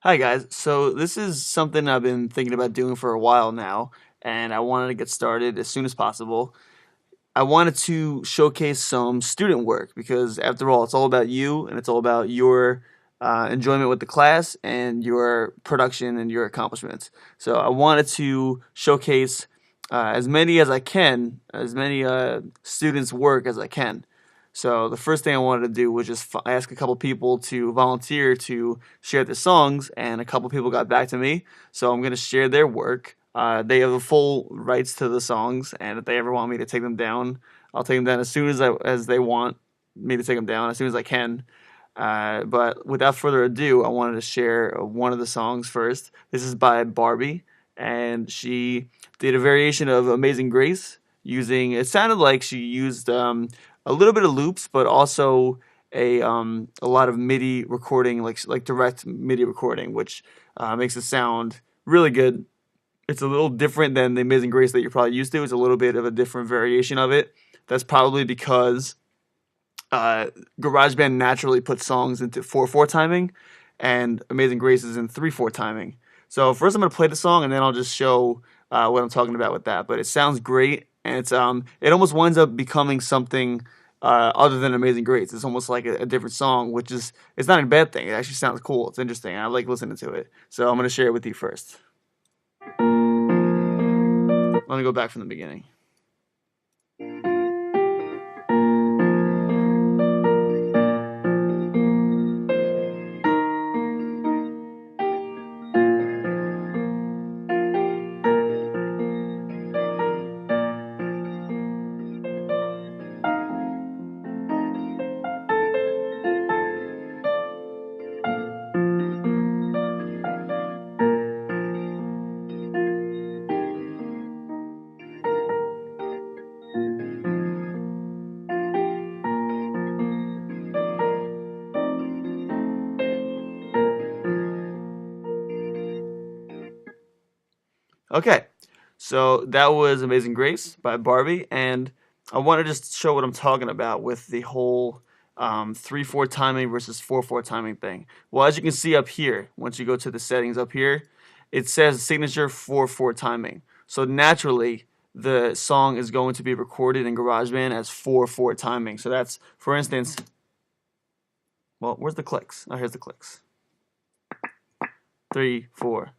Hi guys. So this is something I've been thinking about doing for a while now, and I wanted to get started as soon as possible. I wanted to showcase some student work because, after all, it's all about you and it's all about your enjoyment with the class and your production and your accomplishments. So I wanted to showcase as many as I can, as many students' work as I can. So the first thing I wanted to do was just ask a couple people to volunteer to share their songs, and a couple people got back to me. So I'm going to share their work. They have the full rights to the songs, and if they ever want me to take them down, I'll take them down as soon as they want me to take them down, as soon as I can. But without further ado, I wanted to share one of the songs first. This is by Barbie, and she did a variation of Amazing Grace using, it sounded like she used a little bit of loops, but also a lot of MIDI recording, like direct MIDI recording, which makes it sound really good. It's a little different than the Amazing Grace that you're probably used to. It's a little bit of a different variation of it. That's probably because GarageBand naturally puts songs into 4/4 timing, and Amazing Grace is in 3/4 timing. So first, I'm gonna play the song, and then I'll just show what I'm talking about with that. But it sounds great, and it almost winds up becoming something other than Amazing Grace. It's almost like a different song, which is it's not a bad thing. It actually sounds cool. It's interesting. I like listening to it. So I'm gonna share it with you first. Let me go back from the beginning. Okay, so that was Amazing Grace by Barbie, and I want to just show what I'm talking about with the whole 3/4 timing versus 4/4 timing thing. Well, as you can see up here, once you go to the settings up here, it says signature 4/4 timing. So naturally, the song is going to be recorded in GarageBand as 4/4 timing. So that's, for instance, well, where's the clicks? Oh, here's the clicks. 3, 4.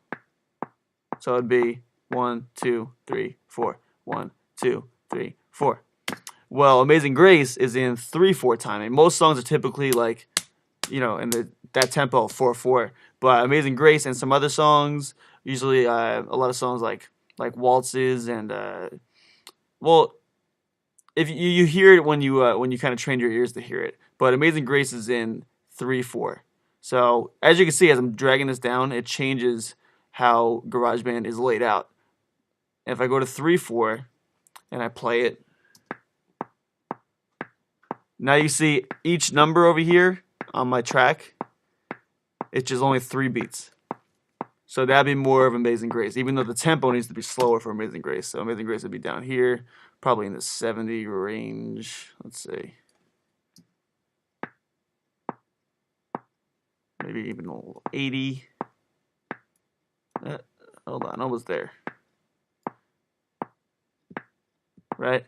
So it'd be 1, 2, 3, 4. 1, 2, 3, 4. Well, Amazing Grace is in 3/4 timing. Most songs are typically like, in that tempo 4/4. But Amazing Grace and some other songs, usually a lot of songs like waltzes and well, if you hear it when you kind of train your ears to hear it. But Amazing Grace is in 3/4. So as you can see, as I'm dragging this down, it changes how GarageBand is laid out. And if I go to 3/4 and I play it, now you see each number over here on my track, it's just only 3 beats. So that'd be more of Amazing Grace, even though the tempo needs to be slower for Amazing Grace. So Amazing Grace would be down here, probably in the 70 range. Let's see. Maybe even a little 80. Hold on, I was there. Right?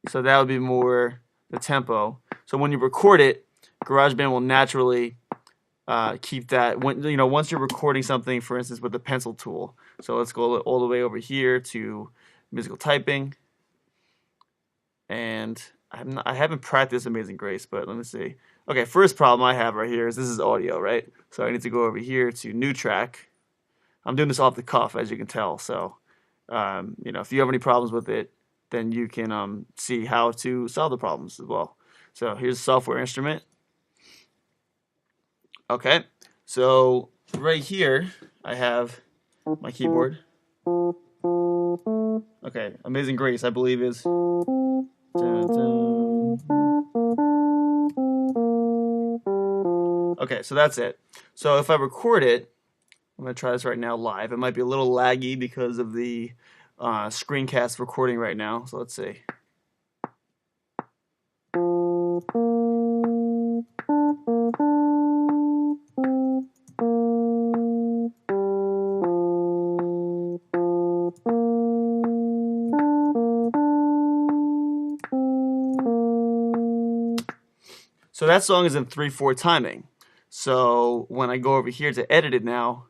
So that would be more the tempo. So when you record it, GarageBand will naturally keep that. Once you're recording something, for instance, with the pencil tool. So let's go all the way over here to musical typing. And I haven't practiced Amazing Grace, but let me see. Okay, first problem I have right here is this is audio, right? So I need to go over here to new track. I'm doing this off the cuff, as you can tell. So, if you have any problems with it, then you can see how to solve the problems as well. So here's software instrument. Okay, so right here I have my keyboard. Okay, Amazing Grace, I believe is. Dun, dun. Okay, so that's it. So if I record it, I'm going to try this right now live. It might be a little laggy because of the screencast recording right now. So let's see. So that song is in 3/4 timing. So when I go over here to edit it now,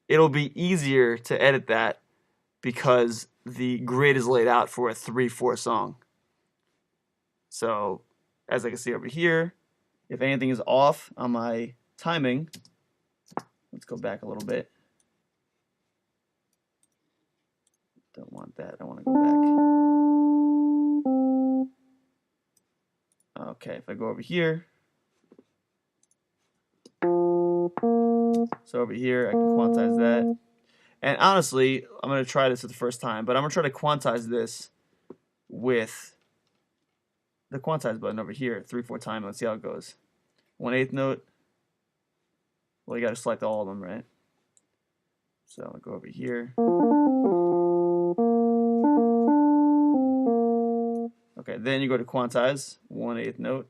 it'll be easier to edit that because the grid is laid out for a 3/4 song. So as I can see over here, if anything is off on my timing, let's go back a little bit. Don't want that. I want to go back. Okay, if I go over here, so over here I can quantize that. And honestly, I'm going to try this for the first time, but I'm going to try to quantize this with the quantize button over here, 3/4 time. Let's see how it goes. 1/8 note. Well, you got to select all of them, right? So I'll go over here. Okay, then you go to quantize, 1/8 note.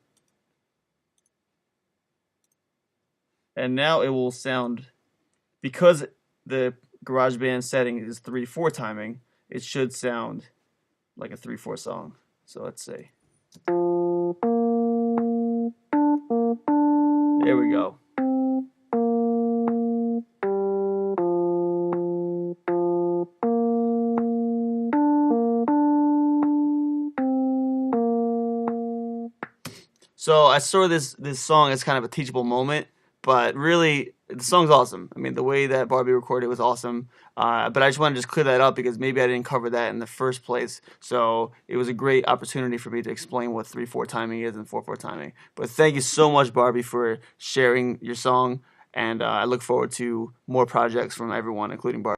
And now it will sound, because the GarageBand setting is 3/4 timing, it should sound like a 3/4 song. So let's see. There we go. So I saw this song as kind of a teachable moment, but really the song's awesome. I mean, the way that Barbie recorded was awesome. But I just wanted to just clear that up because maybe I didn't cover that in the first place. So it was a great opportunity for me to explain what 3/4 timing is and 4/4 timing. But thank you so much, Barbie, for sharing your song, and I look forward to more projects from everyone, including Barbie.